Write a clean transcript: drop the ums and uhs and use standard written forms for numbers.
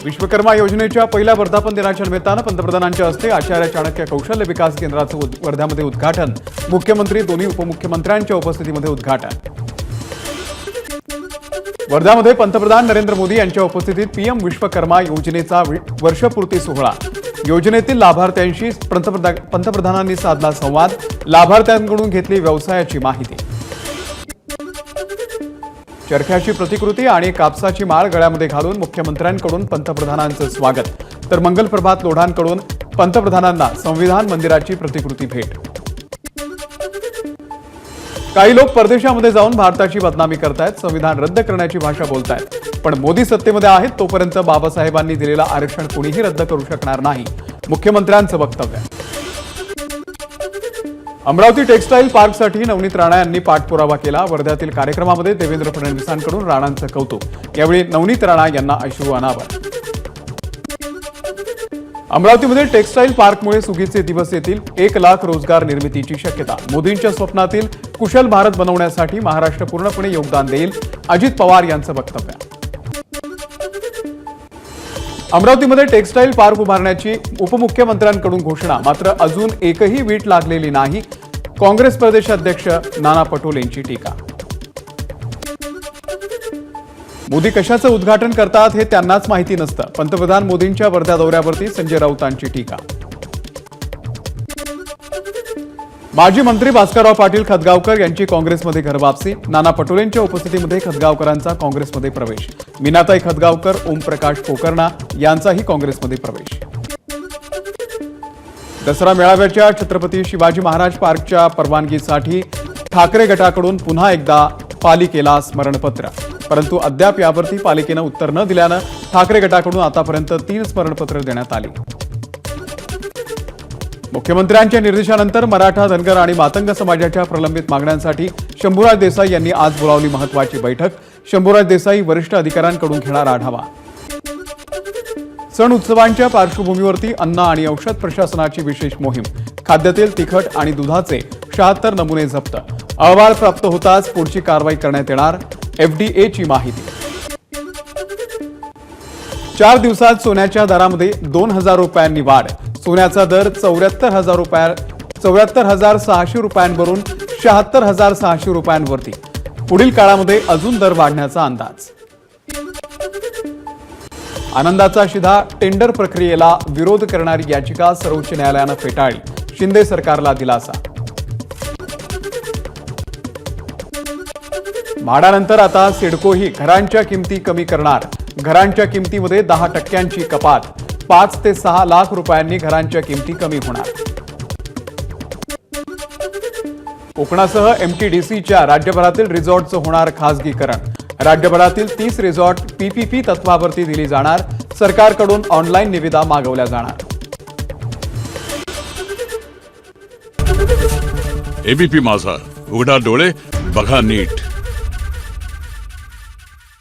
विश्वकर्मा योजनेच्या पहिल्या वर्धापन दिनाच्या निमित्तानं पंतप्रधानांच्या हस्ते आचार्य चाणक्य कौशल्य विकास केंद्राचं वर्ध्यामध्ये उद्घाटन, मुख्यमंत्री दोन्ही उपमुख्यमंत्र्यांच्या उपस्थितीमध्ये उद्घाटन। वर्ध्यामध्ये पंतप्रधान नरेंद्र मोदी यांच्या उपस्थितीत पीएम विश्वकर्मा योजनेचा वर्षपूर्ती सोहळा। योजनेतील लाभार्थ्यांशी पंतप्रधानांनी साधला संवाद, लाभार्थ्यांकडून घेतली व्यवसायाची माहिती। चरख्याची प्रतिकृती आणि कापसाची माळ गळ्यामध्ये घालून मुख्यमंत्र्यांकडून पंतप्रधानांचं स्वागत, तर मंगल प्रभात लोढांकडून पंतप्रधानांना संविधान मंदिराची प्रतिकृती भेट। काही लोक परदेशामध्ये जाऊन भारताची बदनामी करतायत, संविधान रद्द करण्याची भाषा बोलतायत, पण मोदी सत्तेमध्ये आहेत तोपर्यंत बाबासाहेबांनी दिलेलं आरक्षण कोणीही रद्द करू शकणार नाही, मुख्यमंत्र्यांचं वक्तव्य। अमरावती टेक्सटाईल पार्कसाठी नवनीत राणा यांनी पाठपुरावा केला। वर्ध्यातील कार्यक्रमामध्ये देवेंद्र फडणवीसांकडून राणांचं कौतुक, यावेळी नवनीत राणा यांना अश्रू अनावर। अमरावतीमध्ये टेक्सटाईल पार्कमुळे सुगीचे दिवस येतील, 1 लाख रोजगार निर्मितीची शक्यता। मोदींच्या स्वप्नातील कुशल भारत बनवण्यासाठी महाराष्ट्र पूर्णपणे योगदान देईल, अजित पवार यांचं वक्तव्य। अमरावतीमध्ये टेक्सटाईल पार्क उभारण्याची उपमुख्यमंत्र्यांकडून घोषणा, मात्र अजून एकही वीट लागलेली नाही, काँग्रेस प्रदेशाध्यक्ष नाना पटोलेंची टीका। मोदी कशाचं उद्घाटन करतात हे त्यांनाच माहिती नसतं, पंतप्रधान मोदींच्या वर्धा दौऱ्यावरती संजय राऊतांची टीका। माजी मंत्री भास्करराव पाटील खतगावकर यांची काँग्रेसमध्ये घरवापसी, नाना पटोलेंच्या उपस्थितीमध्ये खतगावकरांचा काँग्रेसमध्ये प्रवेश। मीनाताई खतगावकर, ओमप्रकाश पोकर्णा यांचाही काँग्रेसमध्ये प्रवेश। दसरा मेळाव्याच्या छत्रपती शिवाजी महाराज पार्कच्या परवानगीसाठी ठाकरे गटाकडून पुन्हा एकदा पालिकेला स्मरणपत्र, परंतु अद्याप यावरती पालिकेनं उत्तर न दिल्यानं ठाकरे गटाकडून आतापर्यंत 3 स्मरणपत्र देण्यात आली। मुख्यमंत्र्यांच्या निर्देशानंतर मराठा, धनगर आणि मातंग समाजाच्या प्रलंबित मागण्यांसाठी शंभूराज देसाई यांनी आज बोलावली महत्त्वाची बैठक। शंभूराज देसाई वरिष्ठ अधिकाऱ्यांकडून घेणार आढावा। सण उत्सवांच्या पार्श्वभूमीवरती अन्न आणि औषध प्रशासनाची विशेष मोहीम, खाद्यतेल, तिखट आणि दुधाचे 76 नमुने जप्त, अहवाल प्राप्त होताच पुढची कारवाई करण्यात येणार, एफडीएची माहिती। 4 दिवसात सोन्याच्या दरामध्ये 2000 रुपयांनी वाढ, सोन्याचा दर 74,600 रुपयांवरून 76,600 रुपयांवरती, पुढील काळामध्ये अजून दर वाढण्याचा अंदाज। आनंदाचा शिधा, टेंडर प्रक्रियेला विरोध करणारी याचिका सर्वोच्च न्यायालयानं फेटाळली, शिंदे सरकारला दिलासा। म्हाडानंतर आता सिडकोही घरांच्या किमती कमी करणार, घरांच्या किमतीमध्ये 10% कपात, 5 ते 6 लाख रुपयांनी घरांच्या किमती कमी होणार। कोकणासह एमटीडीसीच्या राज्यभरातील रिसॉर्टचं होणार खासगीकरण, राज्यभरातील 30 रिसॉर्ट पीपीपी तत्वावरती दिली जाणार, सरकारकडून ऑनलाईन निविदा मागवल्या जाणार। एबीपी माझा, उघडा डोळे बघा नीट।